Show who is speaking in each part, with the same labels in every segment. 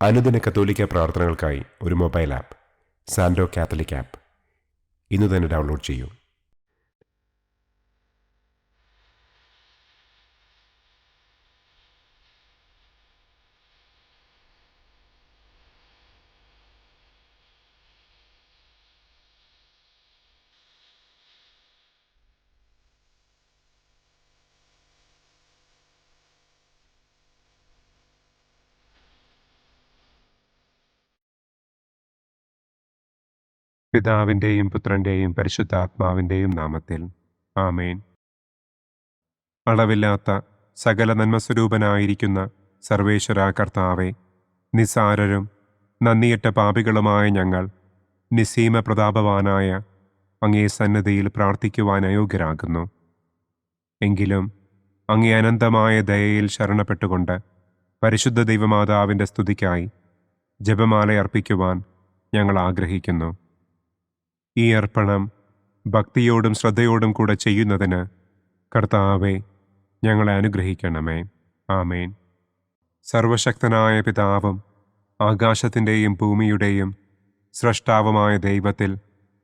Speaker 1: അനുദിന കത്തോലിക്ക പ്രാർത്ഥനകൾക്കായി ഒരു മൊബൈൽ ആപ്പ് സാൻഡോ കാത്തലിക് ആപ്പ് ഇന്ന് തന്നെ ഡൗൺലോഡ് ചെയ്യൂ. പിതാവിൻ്റെയും പുത്രൻ്റെയും പരിശുദ്ധാത്മാവിൻ്റെയും നാമത്തിൽ ആമേൻ. അളവില്ലാത്ത സകല നന്മസ്വരൂപനായിരിക്കുന്ന സർവേശ്വര കർത്താവെ, നിസാരരും നന്ദിയറ്റ പാപികളുമായ ഞങ്ങൾ നിസ്സീമ പ്രതാപവാനായ അങ്ങേ സന്നിധിയിൽ പ്രാർത്ഥിക്കുവാൻ അയോഗ്യരാകുന്നു. എങ്കിലും അങ്ങേ അനന്തമായ ദയയിൽ ശരണപ്പെട്ടുകൊണ്ട് പരിശുദ്ധ ദൈവമാതാവിൻ്റെ സ്തുതിക്കായി ജപമാല അർപ്പിക്കുവാൻ ഞങ്ങൾ ആഗ്രഹിക്കുന്നു. ഈ അർപ്പണം ഭക്തിയോടും ശ്രദ്ധയോടും കൂടെ ചെയ്യുന്നതിന് കർത്താവെ ഞങ്ങളെ അനുഗ്രഹിക്കണമേ. ആമേൻ. സർവശക്തനായ പിതാവും ആകാശത്തിൻ്റെയും ഭൂമിയുടെയും സ്രഷ്ടാവുമായ ദൈവത്തിൽ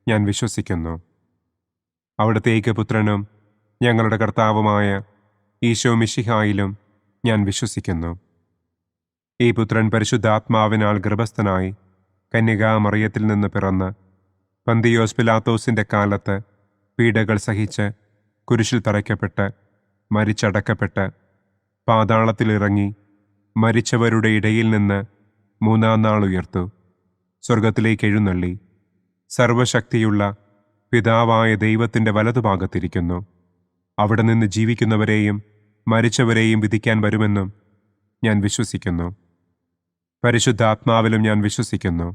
Speaker 1: ഞാൻ വിശ്വസിക്കുന്നു. അവിടുത്തെ ഏകപുത്രനും ഞങ്ങളുടെ കർത്താവുമായ ഈശോ മിശിഹായിലും ഞാൻ വിശ്വസിക്കുന്നു. ഈ പുത്രൻ പരിശുദ്ധാത്മാവിനാൽ ഗർഭസ്ഥനായി കന്യകാമറിയത്തിൽ നിന്ന് പിറന്ന് പന്തിയോസ് പിലാത്തോസിൻ്റെ കാലത്ത് പീഡകൾ സഹിച്ച് കുരിശിൽ തറയ്ക്കപ്പെട്ട് മരിച്ചടക്കപ്പെട്ട് പാതാളത്തിലിറങ്ങി മരിച്ചവരുടെ ഇടയിൽ നിന്ന് മൂന്നാം നാൾ ഉയർത്തു സ്വർഗത്തിലേക്ക് എഴുന്നള്ളി സർവശക്തിയുള്ള പിതാവായ ദൈവത്തിൻ്റെ വലതുഭാഗത്തിരിക്കുന്നു. അവിടെ നിന്ന് ജീവിക്കുന്നവരെയും മരിച്ചവരെയും വിധിക്കാൻ വരുമെന്നും ഞാൻ വിശ്വസിക്കുന്നു. പരിശുദ്ധാത്മാവിലും ഞാൻ വിശ്വസിക്കുന്നു.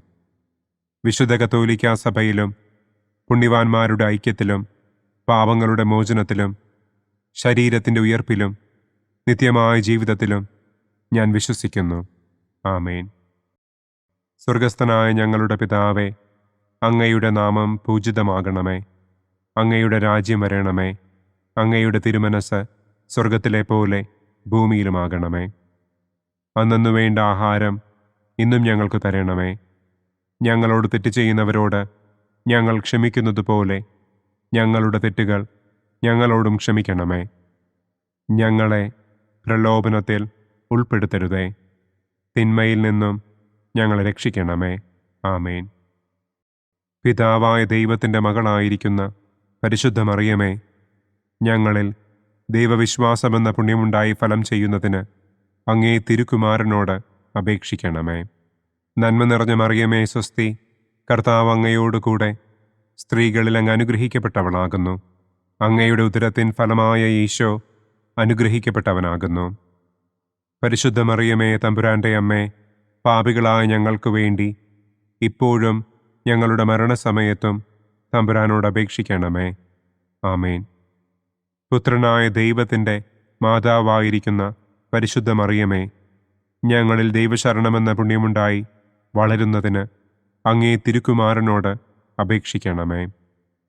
Speaker 1: വിശുദ്ധ കത്തോലിക്കാ സഭയിലും പുണ്യവാന്മാരുടെ ഐക്യത്തിലും പാപങ്ങളുടെ മോചനത്തിലും ശരീരത്തിൻ്റെ ഉയർപ്പിലും നിത്യമായ ജീവിതത്തിലും ഞാൻ വിശ്വസിക്കുന്നു. ആമേൻ. സ്വർഗസ്ഥനായ ഞങ്ങളുടെ പിതാവേ, അങ്ങയുടെ നാമം പൂജിതമാകണമേ. അങ്ങയുടെ രാജ്യം വരണമേ. അങ്ങയുടെ തിരുമനസ് സ്വർഗത്തിലെ പോലെ ഭൂമിയിലുമാകണമേ. അന്നന്നു വേണ്ട ആഹാരം ഇന്നും ഞങ്ങൾക്ക് തരണമേ. ഞങ്ങളോട് തെറ്റ് ചെയ്യുന്നവരോട് ഞങ്ങൾ ക്ഷമിക്കുന്നത് പോലെ ഞങ്ങളുടെ തെറ്റുകൾ ഞങ്ങളോടും ക്ഷമിക്കണമേ. ഞങ്ങളെ പ്രലോഭനത്തിൽ ഉൾപ്പെടുത്തരുതേ. തിന്മയിൽ നിന്നും ഞങ്ങളെ രക്ഷിക്കണമേ. ആമേൻ. പിതാവായ ദൈവത്തിൻ്റെ മകളായിരിക്കുന്ന പരിശുദ്ധ മറിയമേ, ഞങ്ങളിൽ ദൈവവിശ്വാസമെന്ന പുണ്യമുണ്ടായി ഫലം ചെയ്യുന്നതിന് അങ്ങേ തിരുക്കുമാരനോട് അപേക്ഷിക്കണമേ. നന്മ നിറഞ്ഞ മറിയമേ സ്വസ്തി, കർത്താവ് അങ്ങയോടുകൂടെ സ്ത്രീകളിൽ അങ്ങ് അനുഗ്രഹിക്കപ്പെട്ടവളാകുന്നു. അങ്ങയുടെ ഉദരത്തിൻ ഫലമായ ഈശോ അനുഗ്രഹിക്കപ്പെട്ടവനാകുന്നു. പരിശുദ്ധ മറിയമേ തമ്പുരാൻ്റെ അമ്മേ, പാപികളായ ഞങ്ങൾക്ക് വേണ്ടി ഇപ്പോഴും ഞങ്ങളുടെ മരണസമയത്തും തമ്പുരാനോട് അപേക്ഷിക്കണമേ. ആമേൻ. പുത്രനായ ദൈവത്തിൻ്റെ മാതാവായിരിക്കുന്ന പരിശുദ്ധ മറിയമേ, ഞങ്ങളിൽ ദൈവശരണമെന്ന പുണ്യമുണ്ടായി വളരുന്നതിന് അങ്ങേ തിരുക്കുമാരനോട് അപേക്ഷിക്കണമേ.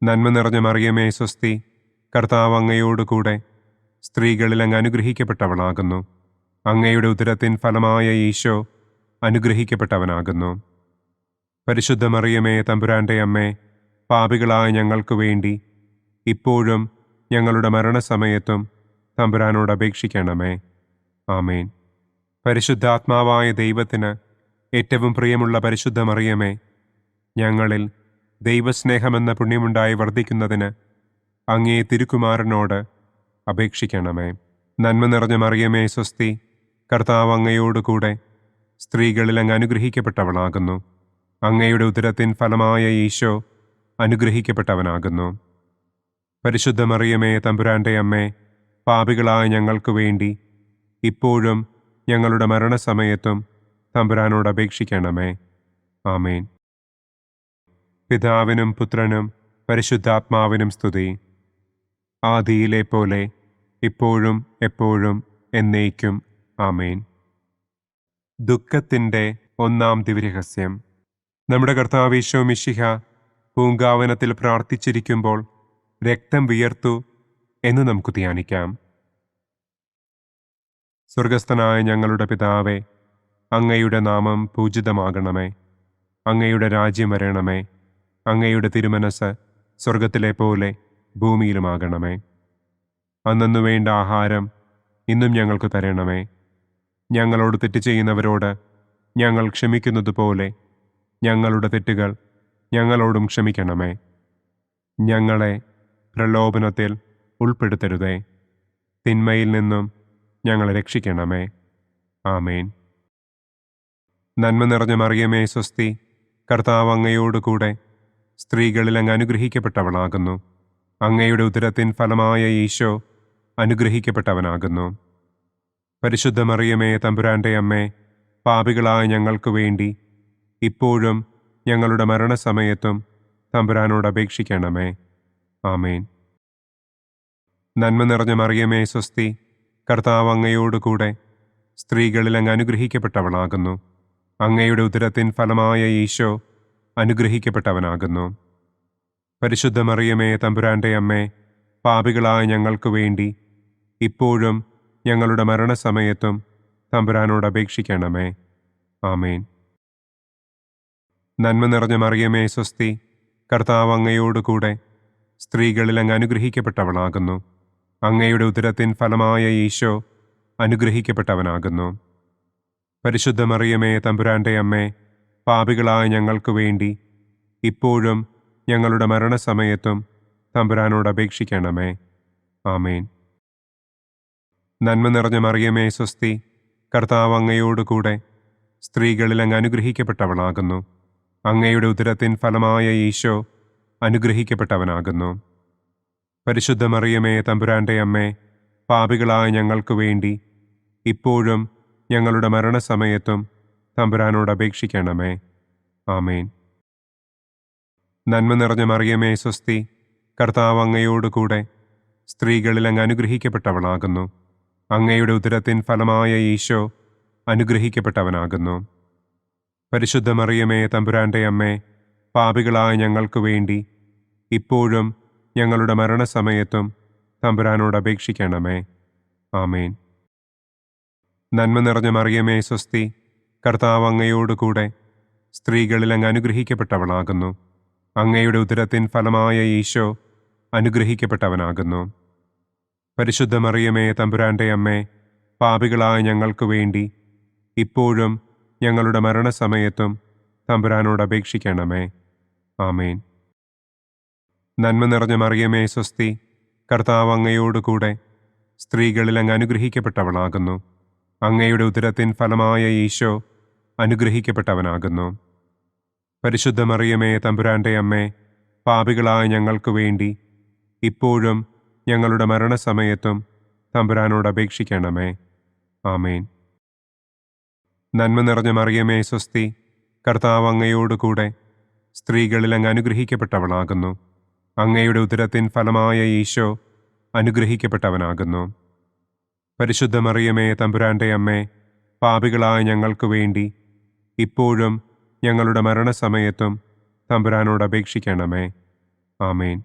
Speaker 1: നന്മ നിറഞ്ഞ മറിയമേ സ്വസ്തി, കർത്താവ് അങ്ങയോടുകൂടെ സ്ത്രീകളിൽ അങ്ങ് അനുഗ്രഹിക്കപ്പെട്ടവളാകുന്നു. അങ്ങയുടെ ഉദരത്തിൻ ഫലമായ ഈശോ അനുഗ്രഹിക്കപ്പെട്ടവനാകുന്നു. പരിശുദ്ധ മറിയമേ തമ്പുരാൻ്റെ അമ്മേ, പാപികളായ ഞങ്ങൾക്ക് വേണ്ടി ഇപ്പോഴും ഞങ്ങളുടെ മരണസമയത്തും തമ്പുരാനോട് അപേക്ഷിക്കണമേ. ആമേൻ. പരിശുദ്ധാത്മാവായ ദൈവത്തിന് ഏറ്റവും പ്രിയമുള്ള പരിശുദ്ധ മറിയമേ, ഞങ്ങളിൽ ദൈവസ്നേഹമെന്ന പുണ്യമുണ്ടായി വർദ്ധിക്കുന്നതിന് അങ്ങേ തിരുക്കുമാരനോട് അപേക്ഷിക്കണമേ. നന്മ നിറഞ്ഞ മറിയമേ സ്വസ്തി, കർത്താവ് അങ്ങയോടുകൂടെ സ്ത്രീകളിൽ അങ്ങ് അനുഗ്രഹിക്കപ്പെട്ടവളാകുന്നു. അങ്ങയുടെ ഉദരത്തിൻ ഫലമായ ഈശോ അനുഗ്രഹിക്കപ്പെട്ടവനാകുന്നു. പരിശുദ്ധ മറിയമേ തമ്പുരാൻ്റെ അമ്മേ, പാപികളായ ഞങ്ങൾക്ക് വേണ്ടി ഇപ്പോഴും ഞങ്ങളുടെ മരണസമയത്തും തമ്പുരാനോട് അപേക്ഷിക്കണമേ. ആമേൻ. പിതാവിനും പുത്രനും പരിശുദ്ധാത്മാവിനും സ്തുതി. ആദിയിലെ പോലെ ഇപ്പോഴും എപ്പോഴും എന്നേക്കും. ആമേൻ. ദുഃഖത്തിൻ്റെ ഒന്നാം ദിവ്യരഹസ്യം. നമ്മുടെ കർത്താവ് ഈശോ മിശിഹ പൂങ്കാവനത്തിൽ പ്രാർത്ഥിച്ചിരിക്കുമ്പോൾ രക്തം വിയർത്തു എന്ന് നമുക്ക് ധ്യാനിക്കാം. സ്വർഗസ്ഥനായ ഞങ്ങളുടെ പിതാവേ,
Speaker 2: അങ്ങയുടെ നാമം പൂജിതമാകണമേ. അങ്ങയുടെ രാജ്യം വരണമേ. അങ്ങയുടെ തിരുമനസ് സ്വർഗത്തിലെ പോലെ ഭൂമിയിലുമാകണമേ. അന്നന്നു വേണ്ട ആഹാരം ഇന്നും ഞങ്ങൾക്ക് തരണമേ. ഞങ്ങളോട് തെറ്റ് ചെയ്യുന്നവരോട് ഞങ്ങൾ ക്ഷമിക്കുന്നത് പോലെ ഞങ്ങളുടെ തെറ്റുകൾ ഞങ്ങളോടും ക്ഷമിക്കണമേ. ഞങ്ങളെ പ്രലോഭനത്തിൽ ഉൾപ്പെടുത്തരുതേ. തിന്മയിൽ നിന്നും ഞങ്ങളെ രക്ഷിക്കണമേ. ആമേൻ. നന്മ നിറഞ്ഞ മറിയമേ സ്വസ്തി, കർത്താവ് അങ്ങയോട് കൂടെ സ്ത്രീകളിൽ അങ്ങ് അനുഗ്രഹിക്കപ്പെട്ടവളാകുന്നു. അങ്ങയുടെ ഉദരത്തിൻ ഫലമായ ഈശോ അനുഗ്രഹിക്കപ്പെട്ടവനാകുന്നു. പരിശുദ്ധ മറിയമേ തമ്പുരാൻ്റെ അമ്മേ, പാപികളായ ഞങ്ങൾക്ക് വേണ്ടി ഇപ്പോഴും ഞങ്ങളുടെ മരണസമയത്തും തമ്പുരാനോട് അപേക്ഷിക്കണമേ. ആമേൻ. നന്മ നിറഞ്ഞ മറിയമേ സ്വസ്തി, കർത്താവ് അങ്ങയോട് കൂടെ സ്ത്രീകളിൽ അങ്ങ് അനുഗ്രഹിക്കപ്പെട്ടവളാകുന്നു. അങ്ങയുടെ ഉദരത്തിൻ ഫലമായ ഈശോ അനുഗ്രഹിക്കപ്പെട്ടവനാകുന്നു. പരിശുദ്ധ മറിയമേ തമ്പുരാൻ്റെ അമ്മേ, പാപികളായ ഞങ്ങൾക്ക് വേണ്ടി ഇപ്പോഴും ഞങ്ങളുടെ മരണസമയത്തും തമ്പുരാനോട് അപേക്ഷിക്കണമേ. ആമേൻ. നന്മ നിറഞ്ഞ മറിയമേ സ്വസ്തി, കർത്താവ് അങ്ങയോട് കൂടെ സ്ത്രീകളിൽ അങ്ങ് അനുഗ്രഹിക്കപ്പെട്ടവളാകുന്നു. അങ്ങയുടെ ഉദരത്തിൻ ഫലമായ ഈശോ അനുഗ്രഹിക്കപ്പെട്ടവനാകുന്നു. പരിശുദ്ധ മറിയമേ തമ്പുരാൻ്റെ അമ്മേ, പാപികളായ ഞങ്ങൾക്ക് വേണ്ടി ഇപ്പോഴും ഞങ്ങളുടെ മരണസമയത്തും തമ്പുരാനോട് അപേക്ഷിക്കണമേ. ആമേൻ. നന്മ നിറഞ്ഞ മറിയമേ സ്വസ്തി, കർത്താവ് അങ്ങയോട് കൂടെ സ്ത്രീകളിൽ അങ്ങ് അനുഗ്രഹിക്കപ്പെട്ടവളാകുന്നു. അങ്ങയുടെ ഉദരത്തിൻ ഫലമായ ഈശോ അനുഗ്രഹിക്കപ്പെട്ടവനാകുന്നു. പരിശുദ്ധ മറിയമേ തമ്പുരാൻ്റെ അമ്മേ, പാപികളായ ഞങ്ങൾക്ക് വേണ്ടി ഇപ്പോഴും ഞങ്ങളുടെ മരണസമയത്തും തമ്പുരാനോട് അപേക്ഷിക്കണമേ. ആമേൻ. നന്മ നിറഞ്ഞ മറിയമേ സ്വസ്തി, കർത്താവ് അങ്ങയോട് കൂടെ സ്ത്രീകളിൽ അങ്ങ് അനുഗ്രഹിക്കപ്പെട്ടവളാകുന്നു. അങ്ങയുടെ ഉദരത്തിൻ ഫലമായ ഈശോ അനുഗ്രഹിക്കപ്പെട്ടവനാകുന്നു. പരിശുദ്ധ മറിയമേ തമ്പുരാൻ്റെ അമ്മേ, പാപികളായ ഞങ്ങൾക്ക് വേണ്ടി ഇപ്പോഴും ഞങ്ങളുടെ മരണസമയത്തും തമ്പുരാനോട് അപേക്ഷിക്കണമേ. ആമേൻ. നന്മ നിറഞ്ഞ മറിയമേ സ്വസ്തി, കർത്താവ് അങ്ങയോട് കൂടെ സ്ത്രീകളിൽ അങ്ങ് അനുഗ്രഹിക്കപ്പെട്ടവളാകുന്നു. അങ്ങയുടെ ഉദരത്തിൻ ഫലമായ ഈശോ അനുഗ്രഹിക്കപ്പെട്ടവനാകുന്നു. പരിശുദ്ധ മറിയമേ തമ്പുരാൻ്റെ അമ്മേ, പാപികളായ ഞങ്ങൾക്ക് വേണ്ടി ഇപ്പോഴും ഞങ്ങളുടെ മരണസമയത്തും തമ്പുരാനോട് അപേക്ഷിക്കണമേ. ആമേൻ. നന്മ നിറഞ്ഞ മറിയമേ സ്വസ്തി, കർത്താവ് അങ്ങയോട് കൂടെ സ്ത്രീകളിൽ അങ്ങ് അനുഗ്രഹിക്കപ്പെട്ടവളാകുന്നു. അങ്ങയുടെ ഉദരത്തിൻ ഫലമായ ഈശോ അനുഗ്രഹിക്കപ്പെട്ടവനാകുന്നു. പരിശുദ്ധ മറിയമേ തമ്പുരാൻ്റെ അമ്മേ, പാപികളായ ഞങ്ങൾക്ക് വേണ്ടി ഇപ്പോഴും ഞങ്ങളുടെ മരണസമയത്തും തമ്പുരാനോട് അപേക്ഷിക്കണമേ. ആമേൻ. നന്മ നിറഞ്ഞ മറിയമേ സ്വസ്തി, കർത്താവ് അങ്ങയോട് കൂടെ സ്ത്രീകളിൽ അങ്ങ് അനുഗ്രഹിക്കപ്പെട്ടവളാകുന്നു. അങ്ങയുടെ ഉദരത്തിൻ ഫലമായ ഈശോ അനുഗ്രഹിക്കപ്പെട്ടവനാകുന്നു. പരിശുദ്ധ മറിയമേ തമ്പുരാൻ്റെ അമ്മേ, പാപികളായ ഞങ്ങൾക്ക് വേണ്ടി ഇപ്പോഴും ഞങ്ങളുടെ മരണസമയത്തും തമ്പുരാനോട് അപേക്ഷിക്കണമേ. ആമേൻ.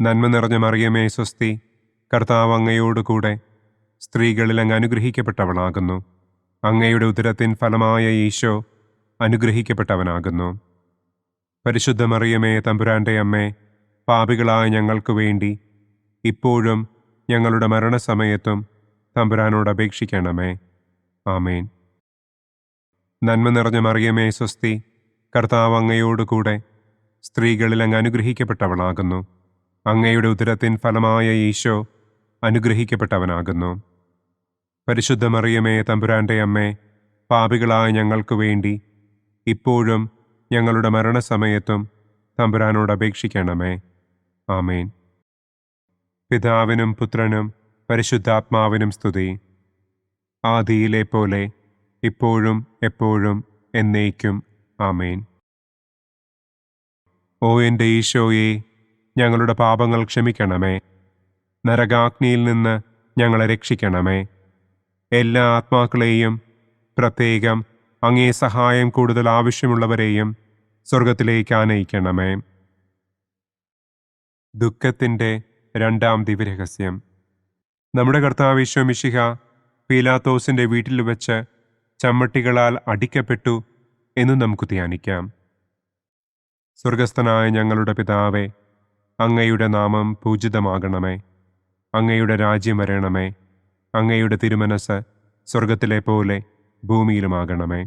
Speaker 2: നന്മ നിറഞ്ഞ മറിയമേ സ്വസ്തി, കർത്താവ് അങ്ങയോട് കൂടെ സ്ത്രീകളിൽ അങ്ങ് അനുഗ്രഹിക്കപ്പെട്ടവളാകുന്നു. അങ്ങയുടെ ഉദരത്തിൻ ഫലമായ ഈശോ അനുഗ്രഹിക്കപ്പെട്ടവനാകുന്നു. പരിശുദ്ധ മറിയമേ തമ്പുരാൻ്റെ അമ്മേ, പാപികളായ ഞങ്ങൾക്ക് വേണ്ടി ഇപ്പോഴും ഞങ്ങളുടെ മരണസമയത്തും തമ്പുരാനോട് അപേക്ഷിക്കണമേ. ആമേൻ. നന്മ നിറഞ്ഞ മറിയമേ സ്വസ്തി, കർത്താവ് അങ്ങയോട് കൂടെ സ്ത്രീകളിൽ അങ്ങ് അനുഗ്രഹിക്കപ്പെട്ടവളാകുന്നു. അങ്ങയുടെ ഉദരത്തിൻ ഫലമായ ഈശോ അനുഗ്രഹിക്കപ്പെട്ടവനാകുന്നു. പരിശുദ്ധ മറിയമേ തമ്പുരാൻ്റെ അമ്മേ, പാപികളായ ഞങ്ങൾക്ക് വേണ്ടി ഇപ്പോഴും ഞങ്ങളുടെ മരണസമയത്തും തമ്പുരാനോട് അപേക്ഷിക്കണമേ. ആമേൻ. പിതാവിനും പുത്രനും പരിശുദ്ധാത്മാവിനും സ്തുതി. ആദിയിലെ പോലെ ഇപ്പോഴും എപ്പോഴും എന്നേക്കും. ആമേൻ. ഓ എൻ്റെ ഈശോയെ, ഞങ്ങളുടെ പാപങ്ങൾ ക്ഷമിക്കണമേ. നരകാഗ്നിയിൽ നിന്ന് ഞങ്ങളെ രക്ഷിക്കണമേ. എല്ലാ ആത്മാക്കളെയും, പ്രത്യേകം അങ്ങേ സഹായം കൂടുതൽ ആവശ്യമുള്ളവരെയും സ്വർഗത്തിലേക്ക് ആനയിക്കണമേ. ദുഃഖത്തിൻ്റെ രണ്ടാം ദിവ്യരഹസ്യം. നമ്മുടെ കർത്താവ് ഈശോ മിശിഹ പീലാത്തോസിൻ്റെ വീട്ടിൽ വെച്ച് ചമ്മട്ടികളാൽ അടിക്കപ്പെട്ടു എന്നു നമുക്ക് ധ്യാനിക്കാം. സ്വർഗസ്ഥനായ ഞങ്ങളുടെ പിതാവേ, അങ്ങയുടെ നാമം പൂജിതമാകണമേ. അങ്ങയുടെ രാജ്യം വരണമേ. അങ്ങയുടെ തിരുമനസ് സ്വർഗത്തിലെ പോലെ ഭൂമിയിലുമാകണമേ.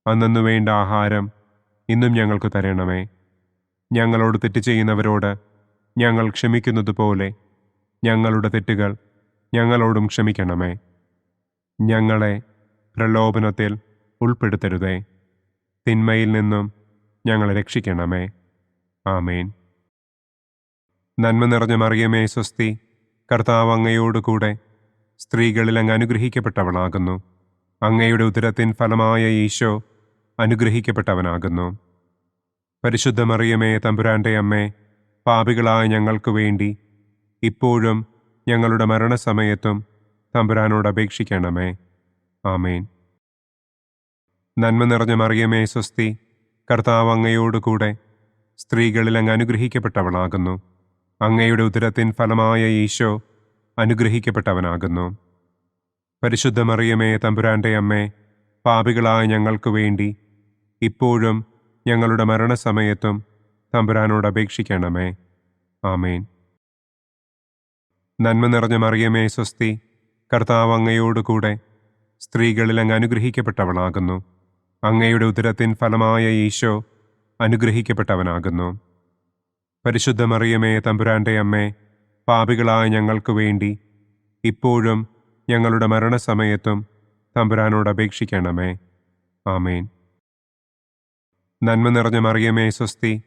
Speaker 2: അന്നന്നു വേണ്ട ആഹാരം ഇന്നും ഞങ്ങൾക്ക് തരണമേ. ഞങ്ങളോട് തെറ്റ് ചെയ്യുന്നവരോട് ഞങ്ങൾ ക്ഷമിക്കുന്നത് പോലെ ഞങ്ങളുടെ തെറ്റുകൾ ഞങ്ങളോടും ക്ഷമിക്കണമേ. ഞങ്ങളെ പ്രലോഭനത്തിൽ ഉൾപ്പെടുത്തരുതേ. തിന്മയിൽ നിന്നും ഞങ്ങളെ രക്ഷിക്കണമേ. ആമേൻ. നന്മ നിറഞ്ഞ മറിയമേ സ്വസ്തി, കർത്താവ് അങ്ങയോട് കൂടെ സ്ത്രീകളിൽ അങ്ങ് അനുഗ്രഹിക്കപ്പെട്ടവളാകുന്നു. അങ്ങയുടെ ഉദരത്തിൻ ഫലമായ ഈശോ അനുഗ്രഹിക്കപ്പെട്ടവനാകുന്നു. പരിശുദ്ധ മറിയമേ തമ്പുരാന്റെ അമ്മേ, പാപികളായ ഞങ്ങൾക്ക് വേണ്ടി ഇപ്പോഴും ഞങ്ങളുടെ മരണസമയത്തും തമ്പുരാനോട് അപേക്ഷിക്കണമേ. ആമേൻ. നന്മ നിറഞ്ഞ മറിയമേ സ്വസ്തി, കർത്താവ് അങ്ങയോട് കൂടെ സ്ത്രീകളിൽ അങ്ങ് അനുഗ്രഹിക്കപ്പെട്ടവളാകുന്നു. അങ്ങയുടെ ഉദരത്തിൻ ഫലമായ ഈശോ അനുഗ്രഹിക്കപ്പെട്ടവനാകുന്നു. പരിശുദ്ധ മറിയമേ തമ്പുരാന്റെ അമ്മേ, പാപികളായ ഞങ്ങൾക്ക് വേണ്ടി ഇപ്പോഴും ഞങ്ങളുടെ മരണസമയത്തും തമ്പുരാനോട് അപേക്ഷിക്കണമേ. ആമേൻ. നന്മ നിറഞ്ഞ മറിയമേ സ്വസ്തി, കർത്താവ് അങ്ങയോട് കൂടെ സ്ത്രീകളിൽ അങ്ങ് അനുഗ്രഹിക്കപ്പെട്ടവളാകുന്നു. അങ്ങയുടെ ഉദരത്തിൻ ഫലമായ ഈശോ അനുഗ്രഹിക്കപ്പെട്ടവനാകുന്നു. പരിശുദ്ധ മറിയമേ തമ്പുരാന്റെ അമ്മേ, പാപികളായ ഞങ്ങൾക്ക് വേണ്ടി ഇപ്പോഴും ഞങ്ങളുടെ മരണസമയത്തും തമ്പുരാനോട് അപേക്ഷിക്കണമേ. ആമേൻ. നന്മ നിറഞ്ഞ മറിയമേ സ്വസ്തി,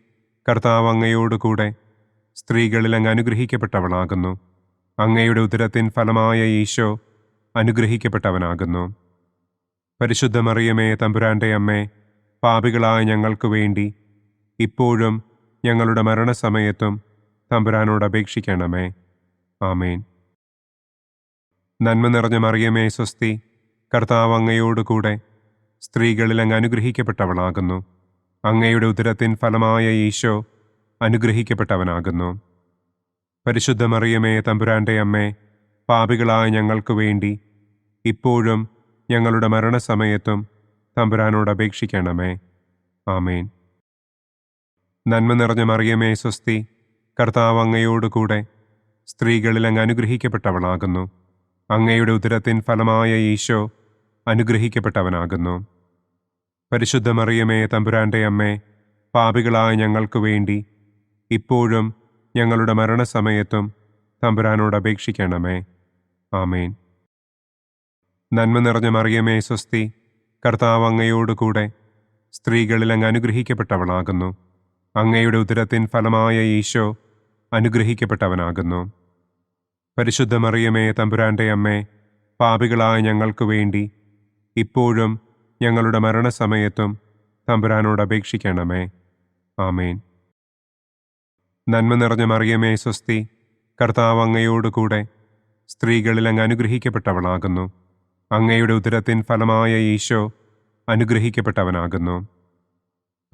Speaker 2: കർത്താവ് അങ്ങയോട് കൂടെ സ്ത്രീകളിൽ അങ്ങ് അനുഗ്രഹിക്കപ്പെട്ടവളാകുന്നു. അങ്ങയുടെ ഉദരത്തിൻ ഫലമായ ഈശോ അനുഗ്രഹിക്കപ്പെട്ടവനാകുന്നു. പരിശുദ്ധ മറിയമേ തമ്പുരാന്റെ അമ്മേ, പാപികളായ ഞങ്ങൾക്ക് വേണ്ടി ഇപ്പോഴും ഞങ്ങളുടെ മരണസമയത്തും തമ്പുരാനോട് അപേക്ഷിക്കണമേ. ആമേൻ. നന്മ നിറഞ്ഞ മറിയമേ സ്വസ്തി, കർത്താവ് അങ്ങയോട് കൂടെ സ്ത്രീകളിൽ അങ്ങ് അനുഗ്രഹിക്കപ്പെട്ടവളാകുന്നു. അങ്ങയുടെ ഉദരത്തിൻ ഫലമായ ഈശോ അനുഗ്രഹിക്കപ്പെട്ടവനാകുന്നു. പരിശുദ്ധ മറിയമേ തമ്പുരാന്റെ അമ്മേ, പാപികളായ ഞങ്ങൾക്ക് വേണ്ടി ഇപ്പോഴും ഞങ്ങളുടെ മരണസമയത്തും തമ്പുരാനോട് അപേക്ഷിക്കണമേ. ആമേൻ. നന്മ നിറഞ്ഞ മറിയമേ സ്വസ്തി, കർത്താവ് അങ്ങയോട് കൂടെ സ്ത്രീകളിൽ അങ്ങ് അനുഗ്രഹിക്കപ്പെട്ടവളാകുന്നു. അങ്ങയുടെ ഉദരത്തിൻ ഫലമായ ഈശോ അനുഗ്രഹിക്കപ്പെട്ടവനാകുന്നു. പരിശുദ്ധ മറിയമേ തമ്പുരാന്റെ അമ്മേ, പാപികളായ ഞങ്ങൾക്ക് വേണ്ടി ഇപ്പോഴും ഞങ്ങളുടെ മരണസമയത്തും തമ്പുരാനോട് അപേക്ഷിക്കണമേ. ആമേൻ. നന്മ നിറഞ്ഞ മറിയമേ സ്വസ്തി, കർത്താവ് അങ്ങയോട് കൂടെ സ്ത്രീകളിൽ അങ്ങ് അനുഗ്രഹിക്കപ്പെട്ടവളാകുന്നു. അങ്ങയുടെ ഉദരത്തിൻ ഫലമായ ഈശോ അനുഗ്രഹിക്കപ്പെട്ടവനാകുന്നു. പരിശുദ്ധ മറിയമേ തമ്പുരാന്റെ അമ്മേ, പാപികളായ ഞങ്ങൾക്ക് വേണ്ടി ഇപ്പോഴും ഞങ്ങളുടെ മരണസമയത്തും തമ്പുരാനോട് അപേക്ഷിക്കണമേ. ആമേൻ. നന്മ നിറഞ്ഞ മറിയമേ സ്വസ്തി, കർത്താവ് അങ്ങയോട് കൂടെ സ്ത്രീകളിൽ അങ്ങ് അനുഗ്രഹിക്കപ്പെട്ടവളാകുന്നു. അങ്ങയുടെ ഉദരത്തിൻ ഫലമായ ഈശോ അനുഗ്രഹിക്കപ്പെട്ടവനാകുന്നു.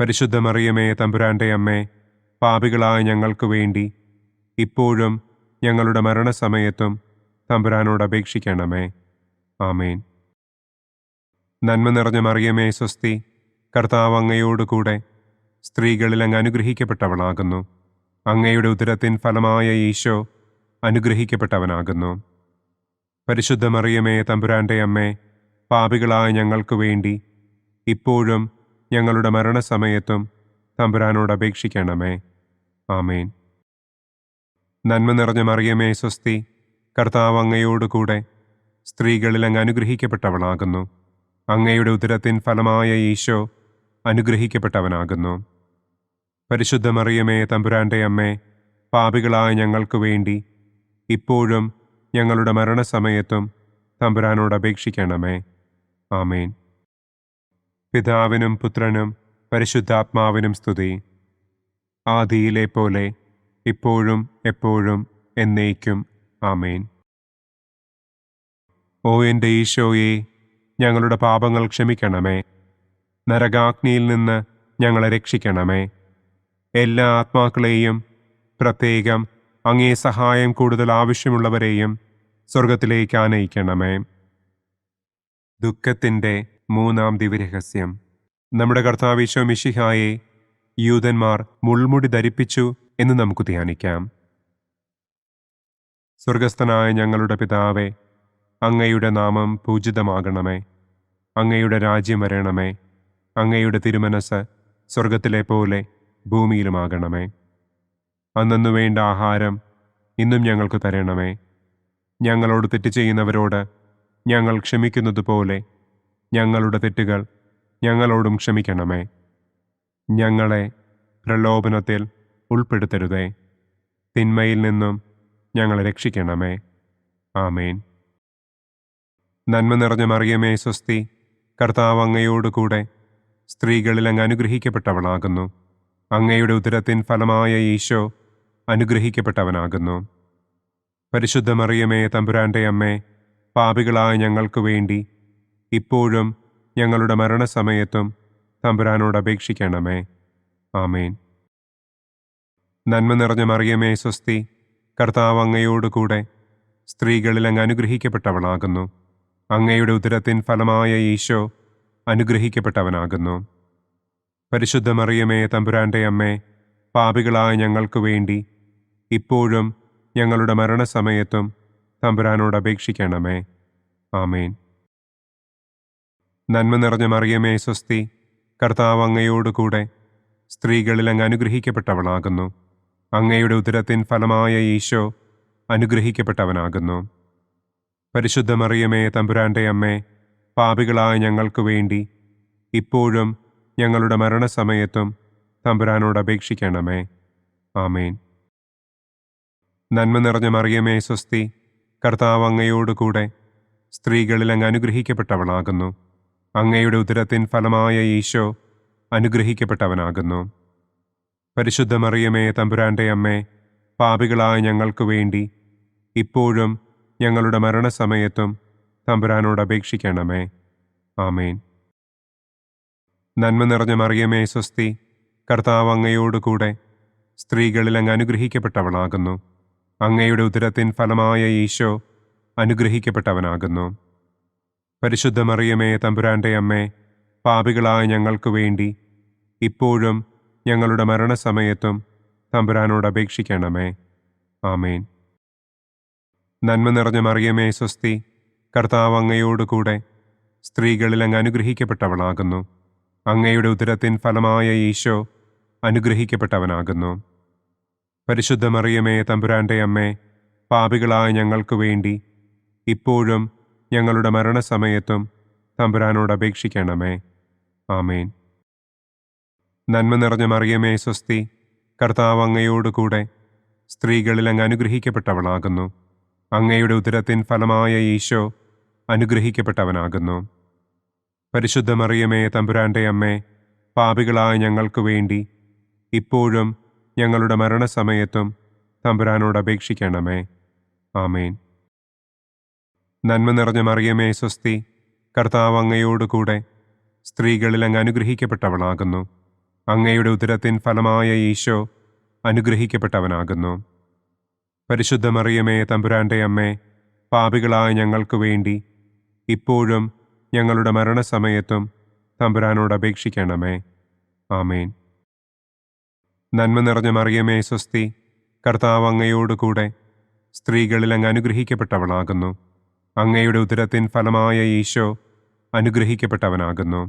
Speaker 2: പരിശുദ്ധ മറിയമേ തമ്പുരാന്റെ അമ്മേ, പാപികളായ ഞങ്ങൾക്ക് വേണ്ടി ഇപ്പോഴും ഞങ്ങളുടെ മരണസമയത്തും തമ്പുരാനോട് അപേക്ഷിക്കണമേ. ആമേൻ. നന്മ നിറഞ്ഞ മറിയമേ സ്വസ്തി, കർത്താവ് അങ്ങയോട് കൂടെ സ്ത്രീകളിൽ അങ്ങ് അനുഗ്രഹിക്കപ്പെട്ടവളാകുന്നു. അങ്ങയുടെ ഉദരത്തിൻ ഫലമായ ഈശോ അനുഗ്രഹിക്കപ്പെട്ടവനാകുന്നു. പരിശുദ്ധ മറിയമേ തമ്പുരാന്റെ അമ്മേ, പാപികളായ ഞങ്ങൾക്ക് വേണ്ടി ഇപ്പോഴും ഞങ്ങളുടെ മരണസമയത്തും തമ്പുരാനോട് അപേക്ഷിക്കണമേ. ആമേൻ. നന്മ നിറഞ്ഞ മറിയമേ സ്വസ്തി, കർത്താവ് അങ്ങയോട് കൂടെ സ്ത്രീകളിൽ അങ്ങ് അനുഗ്രഹിക്കപ്പെട്ടവളാകുന്നു. അങ്ങയുടെ ഉദരത്തിൻ ഫലമായ ഈശോ അനുഗ്രഹിക്കപ്പെട്ടവനാകുന്നു. പരിശുദ്ധ മറിയമേ തമ്പുരാന്റെ അമ്മേ, പാപികളായ ഞങ്ങൾക്ക് വേണ്ടി ഇപ്പോഴും ഞങ്ങളുടെ മരണസമയത്തും തമ്പുരാനോട് അപേക്ഷിക്കണമേ. ആമേൻ. പിതാവിനും പുത്രനും പരിശുദ്ധാത്മാവിനും സ്തുതി. ആദിയിലെ പോലെ ഇപ്പോഴും എപ്പോഴും എന്നേക്കും. ആമേൻ. ഓ എൻ്റെ ഈശോയെ, ഞങ്ങളുടെ പാപങ്ങൾ ക്ഷമിക്കണമേ. നരകാഗ്നിയിൽ നിന്ന് ഞങ്ങളെ രക്ഷിക്കണമേ. എല്ലാ ആത്മാക്കളെയും, പ്രത്യേകം അങ്ങേ സഹായം കൂടുതൽ ആവശ്യമുള്ളവരെയും സ്വർഗത്തിലേക്ക് ആനയിക്കണമേ. ദുഃഖത്തിൻ്റെ മൂന്നാം ദിവ്യരഹസ്യം. നമ്മുടെ കർത്താവ് ഈശോ മിശിഹായെ യൂതന്മാർ മുൾമുടി ധരിപ്പിച്ചു എന്ന് നമുക്ക് ധ്യാനിക്കാം. സ്വർഗസ്ഥനായ ഞങ്ങളുടെ പിതാവേ, അങ്ങയുടെ നാമം പൂജിതമാകണമേ. അങ്ങയുടെ രാജ്യം വരണമേ. അങ്ങയുടെ തിരുമനസ് സ്വർഗത്തിലെ പോലെ ഭൂമിയിലുമാകണമേ. അന്നന്നു വേണ്ട ആഹാരം ഇന്നും ഞങ്ങൾക്ക് തരണമേ. ഞങ്ങളോട് തെറ്റ് ചെയ്യുന്നവരോട് ഞങ്ങൾ ക്ഷമിക്കുന്നത് പോലെ ഞങ്ങളുടെ തെറ്റുകൾ ഞങ്ങളോടും ക്ഷമിക്കണമേ. ഞങ്ങളെ പ്രലോഭനത്തിൽ ഉൾപ്പെടുത്തരുതേ. തിന്മയിൽ നിന്നും ഞങ്ങളെ രക്ഷിക്കണമേ. ആമേൻ. നന്മ നിറഞ്ഞ മറിയമേ സ്വസ്തി, കർത്താവ് അങ്ങയോട് കൂടെ സ്ത്രീകളിൽ അങ്ങ് അനുഗ്രഹിക്കപ്പെട്ടവളാകുന്നു. അങ്ങയുടെ ഉദരത്തിൻ ഫലമായ ഈശോ അനുഗ്രഹിക്കപ്പെട്ടവനാകുന്നു. പരിശുദ്ധ മറിയമേ തമ്പുരാൻ്റെ അമ്മേ, പാപികളായ ഞങ്ങൾക്ക് വേണ്ടി ഇപ്പോഴും ഞങ്ങളുടെ മരണസമയത്തും തമ്പുരാനോട് അപേക്ഷിക്കണമേ. ആമേൻ. നന്മ നിറഞ്ഞ മറിയമേ സ്വസ്തി, കർത്താവ് അങ്ങയോട് കൂടെ സ്ത്രീകളിൽ അങ്ങ് അനുഗ്രഹിക്കപ്പെട്ടവളാകുന്നു. അങ്ങയുടെ ഉദരത്തിൻ ഫലമായ ഈശോ അനുഗ്രഹിക്കപ്പെട്ടവനാകുന്നു. പരിശുദ്ധ മറിയമേ തമ്പുരാൻ്റെ അമ്മേ, പാപികളായ ഞങ്ങൾക്ക് വേണ്ടി ഇപ്പോഴും ഞങ്ങളുടെ മരണസമയത്തും തമ്പുരാനോട് അപേക്ഷിക്കണമേ. ആമേൻ. നന്മ നിറഞ്ഞ മറിയമേ സ്വസ്തി, കർത്താവ് അങ്ങയോട് കൂടെ സ്ത്രീകളിൽ അങ്ങ് അനുഗ്രഹിക്കപ്പെട്ടവളാകുന്നു. അങ്ങയുടെ ഉദരത്തിൻ ഫലമായ ഈശോ അനുഗ്രഹിക്കപ്പെട്ടവനാകുന്നു. പരിശുദ്ധ മറിയമേ തമ്പുരാൻ്റെ അമ്മേ, പാപികളായ ഞങ്ങൾക്ക് വേണ്ടി ഇപ്പോഴും ഞങ്ങളുടെ മരണസമയത്തും തമ്പുരാനോട് അപേക്ഷിക്കണമേ. ആമേൻ. നന്മ നിറഞ്ഞ മറിയമേ സ്വസ്തി, കർത്താവ് അങ്ങയോട് കൂടെ സ്ത്രീകളിൽ അങ്ങ് അനുഗ്രഹിക്കപ്പെട്ടവളാകുന്നു. അങ്ങയുടെ ഉദരത്തിൻ ഫലമായ ഈശോ അനുഗ്രഹിക്കപ്പെട്ടവനാകുന്നു. പരിശുദ്ധ മറിയമേ തമ്പുരാൻ്റെ അമ്മേ, പാപികളായ ഞങ്ങൾക്ക് വേണ്ടി ഇപ്പോഴും ഞങ്ങളുടെ മരണസമയത്തും തമ്പുരാനോട് അപേക്ഷിക്കണമേ. ആമേൻ. നന്മ നിറഞ്ഞ മറിയമേ സ്വസ്തി, കർത്താവ് അങ്ങയോട് കൂടെ സ്ത്രീകളിൽ അങ്ങ് അനുഗ്രഹിക്കപ്പെട്ടവളാകുന്നു. അങ്ങയുടെ ഉദരത്തിൻ ഫലമായ ഈശോ അനുഗ്രഹിക്കപ്പെട്ടവനാകുന്നു. പരിശുദ്ധ മറിയമേ തമ്പുരാൻ്റെ അമ്മേ, പാപികളായ ഞങ്ങൾക്ക് വേണ്ടി ഇപ്പോഴും ഞങ്ങളുടെ മരണസമയത്തും തമ്പുരാനോട് അപേക്ഷിക്കണമേ. ആമേൻ. നന്മ നിറഞ്ഞ മറിയമേ സ്വസ്തി, കർത്താവ് അങ്ങയോട് കൂടെ സ്ത്രീകളിൽ അങ്ങ് അനുഗ്രഹിക്കപ്പെട്ടവളാകുന്നു. അങ്ങയുടെ ഉദരത്തിൻ ഫലമായ ഈശോ അനുഗ്രഹിക്കപ്പെട്ടവനാകുന്നു. പരിശുദ്ധ മറിയമേ തമ്പുരാൻ്റെ അമ്മേ, പാപികളായ ഞങ്ങൾക്ക് വേണ്ടി ഇപ്പോഴും ഞങ്ങളുടെ മരണസമയത്തും തമ്പുരാനോട് അപേക്ഷിക്കണമേ. ആമേൻ. നന്മ നിറഞ്ഞ മറിയമേ സ്വസ്തി, കർത്താവ് അങ്ങയോട് കൂടെ സ്ത്രീകളിൽ അങ്ങ് അനുഗ്രഹിക്കപ്പെട്ടവളാകുന്നു. അങ്ങയുടെ ഉദരത്തിൻ ഫലമായ ഈശോ അനുഗ്രഹിക്കപ്പെട്ടവനാകുന്നു. പരിശുദ്ധ മറിയമേ തമ്പുരാൻ്റെ അമ്മേ, പാപികളായ ഞങ്ങൾക്ക് വേണ്ടി ഇപ്പോഴും ഞങ്ങളുടെ മരണസമയത്തും തമ്പുരാനോട് അപേക്ഷിക്കണമേ. ആമേൻ. നന്മ നിറഞ്ഞ മറിയമേ സ്വസ്തി, കർത്താവ് അങ്ങയോട് കൂടെ സ്ത്രീകളിൽ അങ്ങ് അനുഗ്രഹിക്കപ്പെട്ടവളാകുന്നു. അങ്ങയുടെ ഉദരത്തിൻ ഫലമായ ഈശോ അനുഗ്രഹിക്കപ്പെട്ടവനാകുന്നു. പരിശുദ്ധ മറിയമേ തമ്പുരാൻ്റെ അമ്മേ, പാപികളായ ഞങ്ങൾക്ക് വേണ്ടി ഇപ്പോഴും ഞങ്ങളുടെ മരണസമയത്തും തമ്പുരാനോട് അപേക്ഷിക്കണമേ. ആമേൻ. നന്മ നിറഞ്ഞ മറിയമേ സ്വസ്തി, കർത്താവ് അങ്ങയോട് കൂടെ സ്ത്രീകളിൽ അങ്ങ് അനുഗ്രഹിക്കപ്പെട്ടവളാകുന്നു. അങ്ങയുടെ ഉദരത്തിൻ ഫലമായ ഈശോ അനുഗ്രഹിക്കപ്പെട്ടവനാകുന്നു.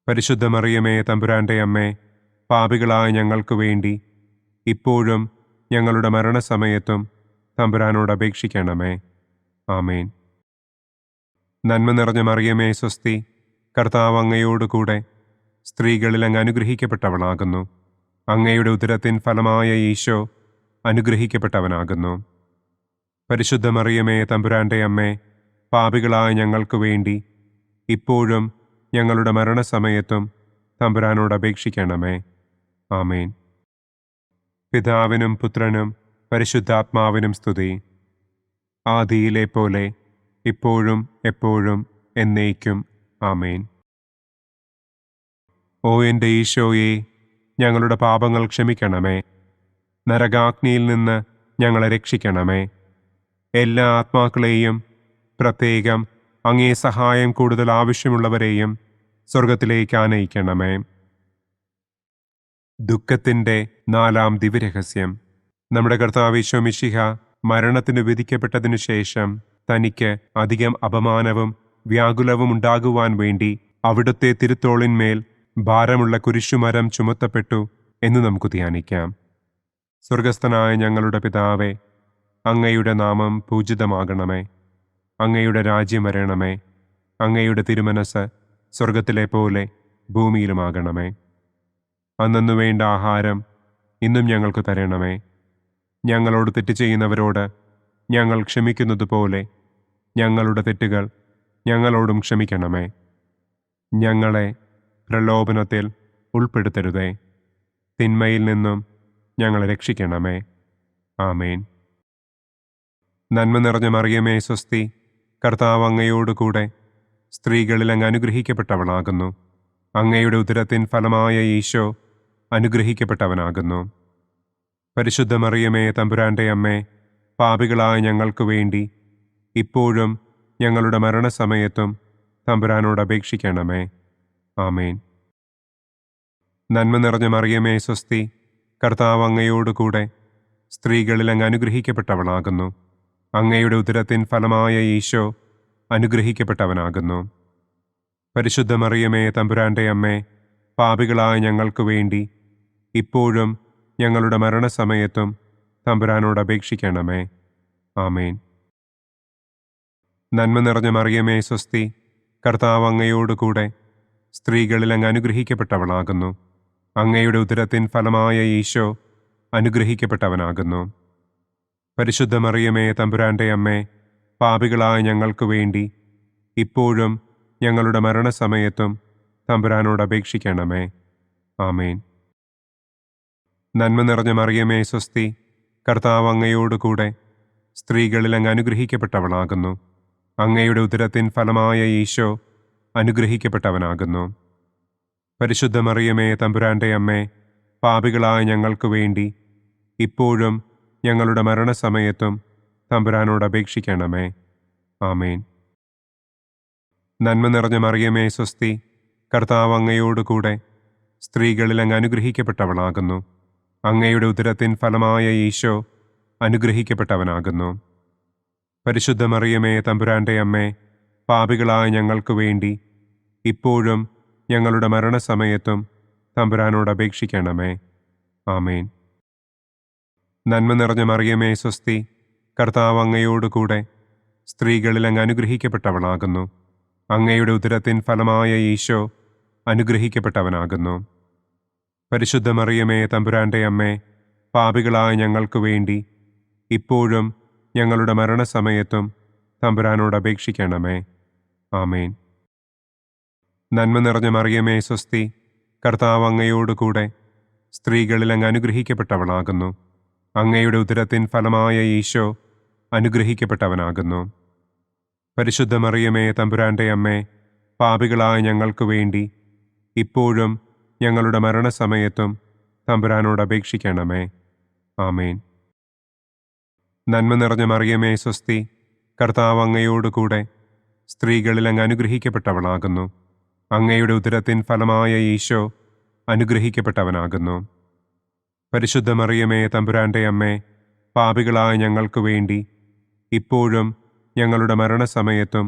Speaker 2: പരിശുദ്ധ മറിയമേ തമ്പുരാൻ്റെ അമ്മേ, പാപികളായ ഞങ്ങൾക്ക് വേണ്ടി ഇപ്പോഴും ഞങ്ങളുടെ മരണസമയത്തും തമ്പുരാനോട് അപേക്ഷിക്കണമേ. ആമേൻ. നന്മ നിറഞ്ഞ മറിയമേ സ്വസ്തി, കർത്താവ് അങ്ങയോട് കൂടെ സ്ത്രീകളിൽ അങ്ങ് അനുഗ്രഹിക്കപ്പെട്ടവളാകുന്നു. അങ്ങയുടെ ഉദരത്തിൻ ഫലമായ ഈശോ അനുഗ്രഹിക്കപ്പെട്ടവനാകുന്നു. പരിശുദ്ധ മറിയമേ തമ്പുരാൻ്റെ അമ്മേ, പാപികളായ ഞങ്ങൾക്ക് വേണ്ടി ഇപ്പോഴും ഞങ്ങളുടെ മരണസമയത്തും തമ്പുരാനോട് അപേക്ഷിക്കണമേ. ആമേൻ. പിതാവിനും പുത്രനും പരിശുദ്ധാത്മാവിനും സ്തുതി. ആദിയിലെ പോലെ ഇപ്പോഴും എപ്പോഴും എന്നേക്കും. ആമേൻ. ഓ എൻ്റെ ഈശോയെ, ഞങ്ങളുടെ പാപങ്ങൾ ക്ഷമിക്കണമേ. നരകാഗ്നിയിൽ നിന്ന് ഞങ്ങളെ രക്ഷിക്കണമേ. എല്ലാ ആത്മാക്കളെയും പ്രത്യേകം അങ്ങേ സഹായം കൂടുതൽ ആവശ്യമുള്ളവരെയും സ്വർഗത്തിലേക്ക് ആനയിക്കണമേ. ദുഃഖത്തിൻ്റെ 4-ാം ദിവ്യരഹസ്യം. നമ്മുടെ കർത്താവ് ഈശോ മിശിഹ മരണത്തിന് വിധിക്കപ്പെട്ടതിനു ശേഷം തനിക്ക് അധികം അപമാനവും വ്യാകുലവും ഉണ്ടാകുവാൻ വേണ്ടി അവിടുത്തെ തിരുത്തോളിന്മേൽ ഭാരമുള്ള കുരിശുമരം ചുമത്തപ്പെട്ടു എന്ന് നമുക്ക് ധ്യാനിക്കാം. സ്വർഗസ്ഥനായ ഞങ്ങളുടെ പിതാവേ, അങ്ങയുടെ നാമം പൂജിതമാകണമേ. അങ്ങയുടെ രാജ്യം വരണമേ. അങ്ങയുടെ തിരുമനസ് സ്വർഗത്തിലെ പോലെ ഭൂമിയിലുമാകണമേ. അന്നന്നു വേണ്ട ആഹാരം ഇന്നും ഞങ്ങൾക്ക് തരണമേ. ഞങ്ങളോട് തെറ്റ് ചെയ്യുന്നവരോട് ഞങ്ങൾ ക്ഷമിക്കുന്നത് പോലെ ഞങ്ങളുടെ തെറ്റുകൾ ഞങ്ങളോടും ക്ഷമിക്കണമേ. ഞങ്ങളെ പ്രലോഭനത്തിൽ ഉൾപ്പെടുത്തരുതേ. തിന്മയിൽ നിന്നും ഞങ്ങളെ രക്ഷിക്കണമേ. ആമേൻ. നന്മ നിറഞ്ഞ മറിയമേ സ്വസ്തി, കർത്താവ് അങ്ങയോടുകൂടെ സ്ത്രീകളിൽ അങ്ങ് അനുഗ്രഹിക്കപ്പെട്ടവളാകുന്നു. അങ്ങയുടെ ഉദരത്തിൻ ഫലമായ ഈശോ അനുഗ്രഹിക്കപ്പെട്ടവനാകുന്നു. പരിശുദ്ധ മറിയമേ തമ്പുരാൻ്റെ അമ്മേ, പാപികളായ ഞങ്ങൾക്ക് വേണ്ടി ഇപ്പോഴും ഞങ്ങളുടെ മരണസമയത്തും തമ്പുരാനോട് അപേക്ഷിക്കണമേ. ആമേൻ. നന്മ നിറഞ്ഞ മറിയമേ സ്വസ്തി, കർത്താവ് അങ്ങയോടുകൂടെ സ്ത്രീകളിൽ അങ്ങ് അനുഗ്രഹിക്കപ്പെട്ടവളാകുന്നു. അങ്ങയുടെ ഉദരത്തിൻ ഫലമായ ഈശോ അനുഗ്രഹിക്കപ്പെട്ടവനാകുന്നു. പരിശുദ്ധ മറിയമേ തമ്പുരാൻ്റെ അമ്മേ, പാപികളായ ഞങ്ങൾക്ക് വേണ്ടി ഇപ്പോഴും ഞങ്ങളുടെ മരണസമയത്തും തമ്പുരാനോട് അപേക്ഷിക്കണമേ. ആമേൻ. നന്മ നിറഞ്ഞ മറിയമേ സ്വസ്തി, കർത്താവ് അങ്ങയോടുകൂടെ സ്ത്രീകളിൽ അങ്ങ് അനുഗ്രഹിക്കപ്പെട്ടവളാകുന്നു. അങ്ങയുടെ ഉദരത്തിൻ ഫലമായ ഈശോ അനുഗ്രഹിക്കപ്പെട്ടവനാകുന്നു. പരിശുദ്ധ മറിയമേ തമ്പുരാൻ്റെ അമ്മേ, പാപികളായ ഞങ്ങൾക്ക് വേണ്ടി ഇപ്പോഴും ഞങ്ങളുടെ മരണസമയത്തും തമ്പുരാനോട് അപേക്ഷിക്കണമേ. ആമേൻ. നന്മ നിറഞ്ഞ മറിയമേ സ്വസ്തി, കർത്താവ് അങ്ങയോടുകൂടെ സ്ത്രീകളിൽ അങ്ങ് അനുഗ്രഹിക്കപ്പെട്ടവളാകുന്നു. അങ്ങയുടെ ഉദരത്തിൻ ഫലമായ ഈശോ അനുഗ്രഹിക്കപ്പെട്ടവനാകുന്നു. പരിശുദ്ധ മറിയമേ തമ്പുരാൻ്റെ അമ്മേ, പാപികളായ ഞങ്ങൾക്ക് വേണ്ടി ഇപ്പോഴും ഞങ്ങളുടെ മരണസമയത്തും തമ്പുരാനോട് അപേക്ഷിക്കണമേ. ആമേൻ. നന്മ നിറഞ്ഞ മറിയമേ സ്വസ്തി, കർത്താവ് അങ്ങയോടുകൂടെ സ്ത്രീകളിൽ അങ്ങ് അനുഗ്രഹിക്കപ്പെട്ടവളാകുന്നു. അങ്ങയുടെ ഉദരത്തിൻ ഫലമായ ഈശോ അനുഗ്രഹിക്കപ്പെട്ടവനാകുന്നു. പരിശുദ്ധ മറിയമേ തമ്പുരാൻ്റെ അമ്മേ, പാപികളായ ഞങ്ങൾക്ക് വേണ്ടി ഇപ്പോഴും ഞങ്ങളുടെ മരണസമയത്തും തമ്പുരാനോട് അപേക്ഷിക്കണമേ. ആമേൻ. നന്മ നിറഞ്ഞ മറിയമേ സ്വസ്തി, കർത്താവ് അങ്ങയോടുകൂടെ സ്ത്രീകളിൽ അങ്ങ് അനുഗ്രഹിക്കപ്പെട്ടവളാകുന്നു. അങ്ങയുടെ ഉദരത്തിൻ ഫലമായ ഈശോ അനുഗ്രഹിക്കപ്പെട്ടവനാകുന്നു. പരിശുദ്ധ മറിയമേ തമ്പുരാൻ്റെ അമ്മേ, പാപികളായ ഞങ്ങൾക്ക് വേണ്ടി ഇപ്പോഴും ഞങ്ങളുടെ മരണസമയത്തും തമ്പുരാനോട് അപേക്ഷിക്കണമേ. ആമേൻ. നന്മ നിറഞ്ഞ മറിയമേ സ്വസ്തി, കർത്താവ് അങ്ങയോടുകൂടെ സ്ത്രീകളിൽ അങ്ങ് അനുഗ്രഹിക്കപ്പെട്ടവളാകുന്നു. അങ്ങയുടെ ഉദരത്തിൻ ഫലമായ ഈശോ അനുഗ്രഹിക്കപ്പെട്ടവനാകുന്നു. പരിശുദ്ധ മറിയമേ തമ്പുരാൻ്റെ അമ്മേ, പാപികളായ ഞങ്ങൾക്ക് വേണ്ടി ഇപ്പോഴും ഞങ്ങളുടെ മരണസമയത്തും തമ്പുരാനോട് അപേക്ഷിക്കണമേ. ആമേൻ. നന്മ നിറഞ്ഞ മറിയമേ സ്വസ്തി, കർത്താവ് അങ്ങയോടുകൂടെ സ്ത്രീകളിൽ അങ്ങ് അനുഗ്രഹിക്കപ്പെട്ടവളാകുന്നു. അങ്ങയുടെ ഉദരത്തിൻ ഫലമായ ഈശോ അനുഗ്രഹിക്കപ്പെട്ടവനാകുന്നു. പരിശുദ്ധ മറിയമേ തമ്പുരാൻ്റെ അമ്മേ, പാപികളായ ഞങ്ങൾക്ക് വേണ്ടി ഇപ്പോഴും ഞങ്ങളുടെ മരണസമയത്തും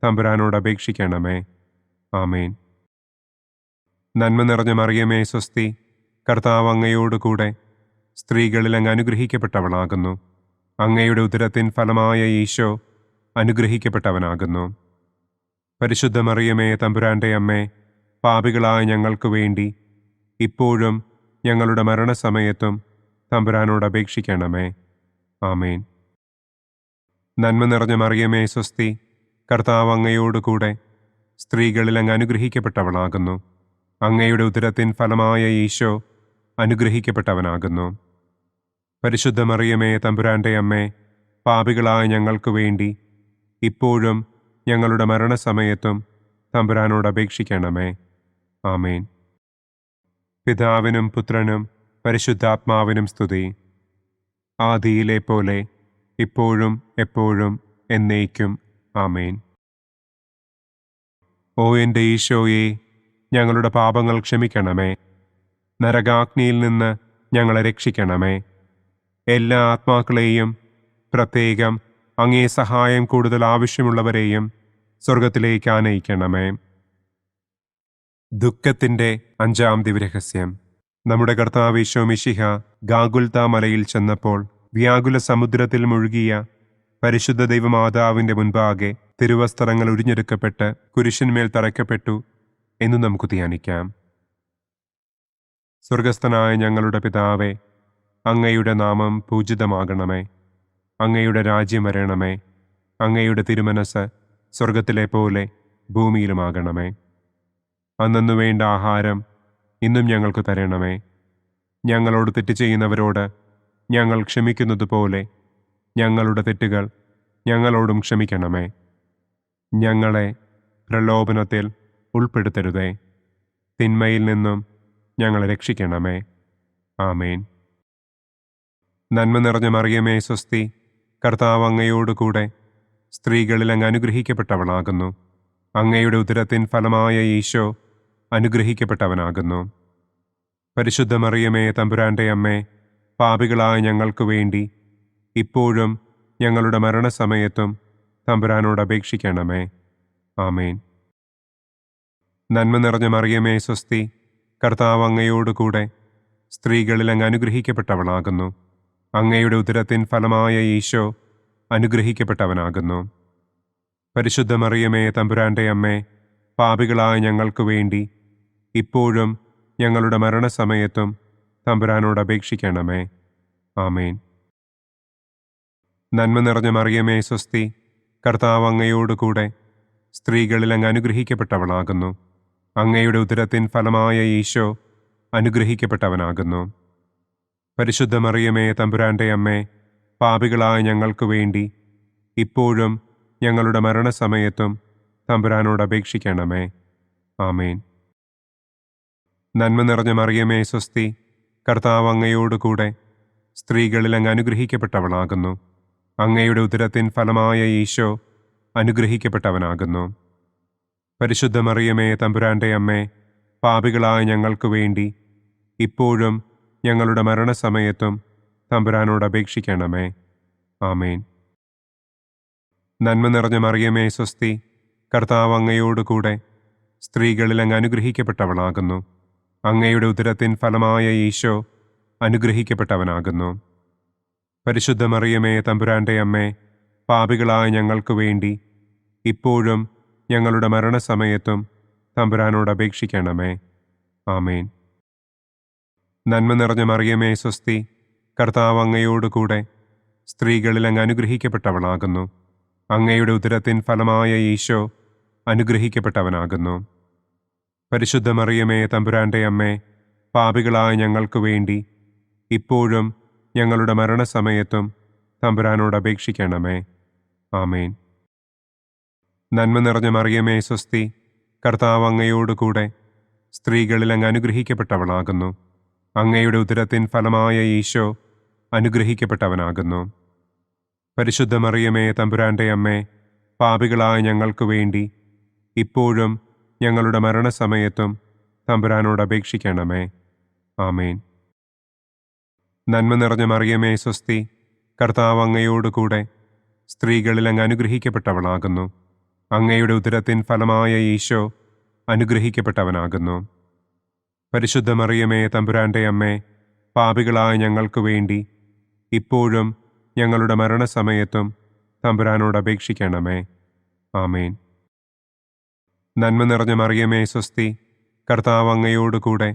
Speaker 2: തമ്പുരാനോട് അപേക്ഷിക്കണമേ. ആമേൻ. നന്മ നിറഞ്ഞ മറിയമേ സ്വസ്തി, കർത്താവ് അങ്ങയോടുകൂടെ സ്ത്രീകളിൽ അങ്ങ് അനുഗ്രഹിക്കപ്പെട്ടവളാകുന്നു. അങ്ങയുടെ ഉദരത്തിൻ ഫലമായ ഈശോ അനുഗ്രഹിക്കപ്പെട്ടവനാകുന്നു. പരിശുദ്ധ മറിയമേ തമ്പുരാൻ്റെ അമ്മേ, പാപികളായ ഞങ്ങൾക്ക് വേണ്ടി ഇപ്പോഴും ഞങ്ങളുടെ മരണസമയത്തും തമ്പുരാനോട് അപേക്ഷിക്കണമേ. ആമേൻ. നന്മ നിറഞ്ഞ മറിയമേ സ്വസ്തി, കർത്താവ് അങ്ങയോടുകൂടെ സ്ത്രീകളിൽ അങ്ങ് അനുഗ്രഹിക്കപ്പെട്ടവളാകുന്നു. അങ്ങയുടെ ഉദരത്തിൻ ഫലമായ ഈശോ അനുഗ്രഹിക്കപ്പെട്ടവനാകുന്നു. പരിശുദ്ധ മറിയമേ തമ്പുരാൻ്റെ അമ്മേ, പാപികളായ ഞങ്ങൾക്ക് വേണ്ടി ഇപ്പോഴും ഞങ്ങളുടെ മരണസമയത്തും തമ്പുരാനോട് അപേക്ഷിക്കണമേ. ആമേൻ. പിതാവിനും പുത്രനും പരിശുദ്ധാത്മാവിനും സ്തുതി. ആദിയിലെ പോലെ ഇപ്പോഴും എപ്പോഴും എന്നേക്കും. ആമേൻ. ഓ എൻ്റെ ഈശോയെ, ഞങ്ങളുടെ പാപങ്ങൾ ക്ഷമിക്കണമേ. നരകാഗ്നിയിൽ നിന്ന് ഞങ്ങളെ രക്ഷിക്കണമേ. എല്ലാ ആത്മാക്കളെയും, പ്രത്യേകം അങ്ങേ സഹായം കൂടുതൽ ആവശ്യമുള്ളവരെയും സ്വർഗത്തിലേക്ക് ആനയിക്കണമേ. ദുഃഖത്തിൻ്റെ 5-ാം ദിവ്യരഹസ്യം. നമ്മുടെ കർത്താവ് ഈശോ മിശിഹ ഗാഗുൽത്താ മലയിൽ ചെന്നപ്പോൾ വ്യാകുല സമുദ്രത്തിൽ മുഴുകിയ പരിശുദ്ധ ദൈവമാതാവിൻ്റെ മുൻപാകെ തിരുവസ്ത്രങ്ങൾ ഉരിഞ്ഞെടുക്കപ്പെട്ട് കുരിശിന്മേൽ തറയ്ക്കപ്പെട്ടു എന്ന് നമുക്ക് ധ്യാനിക്കാം. സ്വർഗസ്ഥനായ ഞങ്ങളുടെ പിതാവേ, അങ്ങയുടെ നാമം പൂജിതമാകണമേ. അങ്ങയുടെ രാജ്യം വരണമേ. അങ്ങയുടെ തിരുമനസ് സ്വർഗത്തിലെ പോലെ ഭൂമിയിലുമാകണമേ. അന്നു വേണ്ട ആഹാരം ഇന്നും ഞങ്ങൾക്ക് തരണമേ. ഞങ്ങളോട് തെറ്റ് ചെയ്യുന്നവരോട് ഞങ്ങൾ ക്ഷമിക്കുന്നത് പോലെ ഞങ്ങളുടെ തെറ്റുകൾ ഞങ്ങളോടും ക്ഷമിക്കണമേ. ഞങ്ങളെ പ്രലോഭനത്തിൽ ഉൾപ്പെടുത്തരുതേ. തിന്മയിൽ നിന്നും ഞങ്ങളെ രക്ഷിക്കണമേ. ആമേൻ. നന്മ നിറഞ്ഞ മറിയമേ സ്വസ്തി, കർത്താവ് അങ്ങയോടുകൂടെ സ്ത്രീകളിൽ അങ്ങ് അനുഗ്രഹിക്കപ്പെട്ടവളാകുന്നു. അങ്ങയുടെ ഉദരത്തിൻ ഫലമായ ഈശോ അനുഗ്രഹിക്കപ്പെട്ടവനാകുന്നു. പരിശുദ്ധ മറിയമേ തമ്പുരാൻ്റെ അമ്മേ, പാപികളായ ഞങ്ങൾക്ക് വേണ്ടി ഇപ്പോഴും ഞങ്ങളുടെ മരണസമയത്തും തമ്പുരാനോട് അപേക്ഷിക്കണമേ. ആമേൻ. നന്മ നിറഞ്ഞ മറിയമേ സ്വസ്തി, കർത്താവ് അങ്ങയോടുകൂടെ സ്ത്രീകളിൽ അങ്ങ് അനുഗ്രഹിക്കപ്പെട്ടവളാകുന്നു. അങ്ങയുടെ ഉദരത്തിൻ ഫലമായ ഈശോ അനുഗ്രഹിക്കപ്പെട്ടവനാകുന്നു. പരിശുദ്ധ മറിയമേ തമ്പുരാൻ്റെ അമ്മേ, പാപികളായ ഞങ്ങൾക്ക് വേണ്ടി ഇപ്പോഴും ഞങ്ങളുടെ മരണസമയത്തും തമ്പുരാനോട് അപേക്ഷിക്കണമേ. ആമേൻ. നന്മ നിറഞ്ഞ മറിയമേ സ്വസ്തി, കർത്താവ് അങ്ങയോടുകൂടെ സ്ത്രീകളിൽ അങ്ങ് അനുഗ്രഹിക്കപ്പെട്ടവളാകുന്നു. അങ്ങയുടെ ഉദരത്തിൻ ഫലമായ ഈശോ അനുഗ്രഹിക്കപ്പെട്ടവനാകുന്നു. പരിശുദ്ധ മറിയമേ തമ്പുരാൻ്റെ അമ്മേ, പാപികളായ ഞങ്ങൾക്ക് വേണ്ടി ഇപ്പോഴും ഞങ്ങളുടെ മരണസമയത്തും തമ്പുരാനോട് അപേക്ഷിക്കണമേ. ആമേൻ. നന്മ നിറഞ്ഞ മറിയമേ സ്വസ്തി, കർത്താവ് അങ്ങയോടുകൂടെ സ്ത്രീകളിൽ അങ്ങ് അനുഗ്രഹിക്കപ്പെട്ടവളാകുന്നു. അങ്ങയുടെ ഉദരത്തിൻ ഫലമായ ഈശോ അനുഗ്രഹിക്കപ്പെട്ടവനാകുന്നു. പരിശുദ്ധ മറിയമേ തമ്പുരാൻ്റെ അമ്മേ, പാപികളായ ഞങ്ങൾക്ക് വേണ്ടി ഇപ്പോഴും ഞങ്ങളുടെ മരണസമയത്തും തമ്പുരാനോട് അപേക്ഷിക്കണമേ. ആമേൻ. നന്മ നിറഞ്ഞ മറിയമേ സ്വസ്തി, കർത്താവ് അങ്ങയോടുകൂടെ സ്ത്രീകളിൽ അങ്ങ് അനുഗ്രഹിക്കപ്പെട്ടവളാകുന്നു. അങ്ങയുടെ ഉദരത്തിൻ ഫലമായ ഈശോ അനുഗ്രഹിക്കപ്പെട്ടവനാകുന്നു. പരിശുദ്ധ മറിയമേ തമ്പുരാൻ്റെ അമ്മേ, പാപികളായ ഞങ്ങൾക്ക് വേണ്ടി ഇപ്പോഴും ഞങ്ങളുടെ മരണസമയത്തും തമ്പുരാനോട് അപേക്ഷിക്കണമേ. ആമേൻ. നന്മ നിറഞ്ഞ മറിയമേ സ്വസ്തി, കർത്താവ് അങ്ങയോടുകൂടെ സ്ത്രീകളിൽ അങ്ങ് അനുഗ്രഹിക്കപ്പെട്ടവളാകുന്നു. അങ്ങയുടെ ഉദരത്തിൻ ഫലമായ ഈശോ അനുഗ്രഹിക്കപ്പെട്ടവനാകുന്നു. പരിശുദ്ധ മറിയമേ തമ്പുരാൻ്റെ അമ്മേ, പാപികളായ ഞങ്ങൾക്ക് വേണ്ടി ഇപ്പോഴും ഞങ്ങളുടെ മരണസമയത്തും തമ്പുരാനോട് അപേക്ഷിക്കണമേ. ആമേൻ. നന്മ നിറഞ്ഞ മറിയമേ സ്വസ്തി, കർത്താവ് അങ്ങയോടുകൂടെ സ്ത്രീകളിൽ അങ്ങ് അനുഗ്രഹിക്കപ്പെട്ടവളാകുന്നു. അങ്ങയുടെ ഉദരത്തിൻ ഫലമായ ഈശോ അനുഗ്രഹിക്കപ്പെട്ടവനാകുന്നു. പരിശുദ്ധ മറിയമേ തമ്പുരാൻ്റെ അമ്മേ, പാപികളായ ഞങ്ങൾക്ക് വേണ്ടി ഇപ്പോഴും ഞങ്ങളുടെ മരണസമയത്തും തമ്പുരാനോട് അപേക്ഷിക്കണമേ. ആമേൻ. നന്മ നിറഞ്ഞ മറിയമേ സ്വസ്തി, കർത്താവ് അങ്ങയോടുകൂടെ സ്ത്രീകളിൽ അങ്ങ് അനുഗ്രഹിക്കപ്പെട്ടവളാകുന്നു. അങ്ങയുടെ ഉദരത്തിൻ ഫലമായ ഈശോ അനുഗ്രഹിക്കപ്പെട്ടവനാകുന്നു. പരിശുദ്ധ മറിയമേ തമ്പുരാൻ്റെ അമ്മേ, പാപികളായ ഞങ്ങൾക്ക് വേണ്ടി ഇപ്പോഴും ഞങ്ങളുടെ മരണസമയത്തും തമ്പുരാനോട് അപേക്ഷിക്കണമേ. ആമേൻ. നന്മ നിറഞ്ഞ മറിയമേ സ്വസ്തി, കർത്താവ് അങ്ങയോടുകൂടെ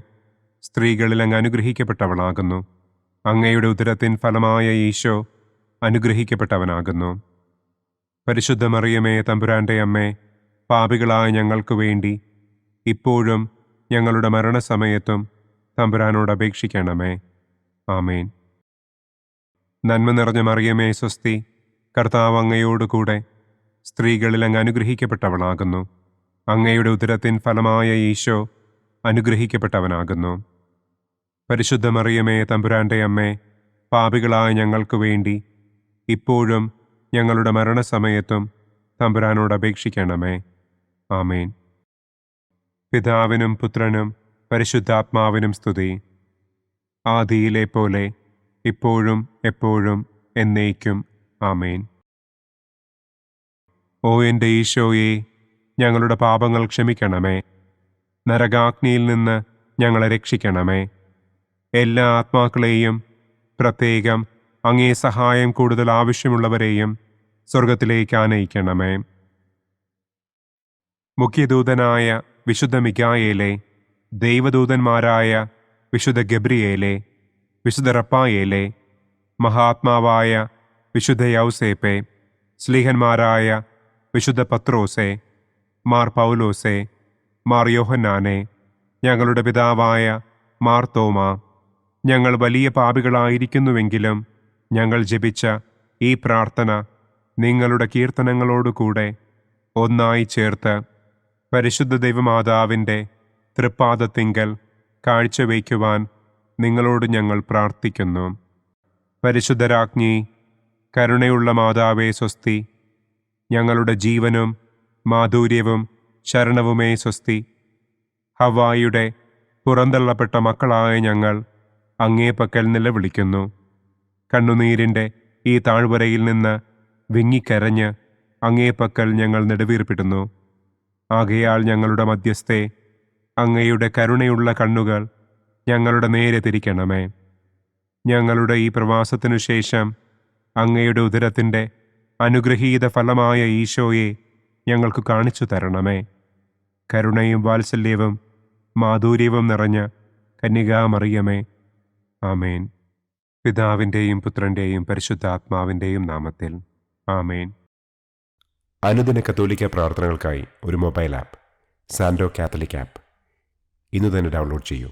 Speaker 2: സ്ത്രീകളിൽ അങ്ങ് അനുഗ്രഹിക്കപ്പെട്ടവളാകുന്നു. അങ്ങയുടെ ഉദരത്തിൻ ഫലമായ ഈശോ അനുഗ്രഹിക്കപ്പെട്ടവനാകുന്നു. പരിശുദ്ധ മറിയമേ തമ്പുരാൻ്റെ അമ്മേ, പാപികളായ ഞങ്ങൾക്ക് വേണ്ടി ഇപ്പോഴും ഞങ്ങളുടെ മരണസമയത്തും തമ്പുരാനോട് അപേക്ഷിക്കണമേ. ആമേൻ. നന്മ നിറഞ്ഞ മറിയമേ സ്വസ്തി, കർത്താവ് അങ്ങയോടുകൂടെ സ്ത്രീകളിൽ അങ്ങ് അനുഗ്രഹിക്കപ്പെട്ടവളാകുന്നു. അങ്ങയുടെ ഉദരത്തിൻ ഫലമായ ഈശോ അനുഗ്രഹിക്കപ്പെട്ടവനാകുന്നു. പരിശുദ്ധ മറിയമേ തമ്പുരാൻ്റെ അമ്മേ, പാപികളായ ഞങ്ങൾക്ക് വേണ്ടി ഇപ്പോഴും ഞങ്ങളുടെ മരണസമയത്തും തമ്പുരാനോട് അപേക്ഷിക്കണമേ. ആമേൻ. പിതാവിനും പുത്രനും പരിശുദ്ധാത്മാവിനും സ്തുതി. ആദിയിലെ പോലെ ഇപ്പോഴും എപ്പോഴും എന്നേക്കും. ആമേൻ. ഓ എൻ്റെ ഈശോയെ, ഞങ്ങളുടെ പാപങ്ങൾ ക്ഷമിക്കണമേ. നരകാഗ്നിയിൽ നിന്ന് ഞങ്ങളെ രക്ഷിക്കണമേ. എല്ലാ ആത്മാക്കളെയും, പ്രത്യേകം അങ്ങേ സഹായം കൂടുതൽ ആവശ്യമുള്ളവരെയും സ്വർഗത്തിലേക്ക് ആനയിക്കണമേ. മുഖ്യദൂതനായ വിശുദ്ധ മിഖായേലേ, ദൈവദൂതന്മാരായ വിശുദ്ധ ഗബ്രിയേലേ, വിശുദ്ധ റപ്പായേലേ, മഹാത്മാവായ വിശുദ്ധ യൗസേപ്പേ, സ്ലീഹന്മാരായ വിശുദ്ധ പത്രോസേ, മാർ പൗലോസേ, മാർ യോഹന്നാനെ, ഞങ്ങളുടെ പിതാവായ മാർ തോമാ, ഞങ്ങൾ വലിയ പാപികളായിരിക്കുന്നുവെങ്കിലും ഞങ്ങൾ ജപിച്ച ഈ പ്രാർത്ഥന നിങ്ങളുടെ കീർത്തനങ്ങളോടുകൂടെ ഒന്നായി ചേർത്ത് പരിശുദ്ധ ദൈവമാതാവിൻ്റെ തൃപ്പാദത്തിങ്കൽ കാഴ്ചവയ്ക്കുവാൻ നിങ്ങളോട് ഞങ്ങൾ പ്രാർത്ഥിക്കുന്നു. പരിശുദ്ധരാജ്ഞി, കരുണയുള്ള മാതാവേ സ്വസ്തി. ഞങ്ങളുടെ ജീവനും മാധുര്യവും ശരണവുമേ സ്വസ്തി. ഹവ്വായുടെ പുറന്തള്ളപ്പെട്ട മക്കളായ ഞങ്ങൾ അങ്ങേപ്പക്കൽ നിലവിളിക്കുന്നു. കണ്ണുനീരിൻ്റെ ഈ താഴ്വരയിൽ നിന്ന് വിങ്ങിക്കരഞ്ഞ് അങ്ങേപ്പക്കൽ ഞങ്ങൾ നെടുവീർപ്പിടുന്നു. ആകയാൽ ഞങ്ങളുടെ മധ്യസ്ഥേ, അങ്ങയുടെ കരുണയുള്ള കണ്ണുകൾ ഞങ്ങളുടെ നേരെ തിരിക്കണമേ. ഞങ്ങളുടെ ഈ പ്രവാസത്തിനു ശേഷം അങ്ങയുടെ ഉദരത്തിൻ്റെ അനുഗ്രഹീത ഫലമായ ഈശോയെ ഞങ്ങൾക്ക് കാണിച്ചു തരണമേ. കരുണയും വാത്സല്യവും മാധുര്യവും നിറഞ്ഞ കന്യകാമറിയമേ, ആമേൻ. പിതാവിൻ്റെയും പുത്രൻ്റെയും പരിശുദ്ധാത്മാവിൻ്റെയും നാമത്തിൽ, ആമേൻ.
Speaker 1: അനുദിന കത്തോലിക്ക പ്രാർത്ഥനകൾക്കായി ഒരു മൊബൈൽ ആപ്പ്, സാൻഡോ കാത്തലിക് ആപ്പ്, ഇന്ന് തന്നെ ഡൗൺലോഡ് ചെയ്യൂ.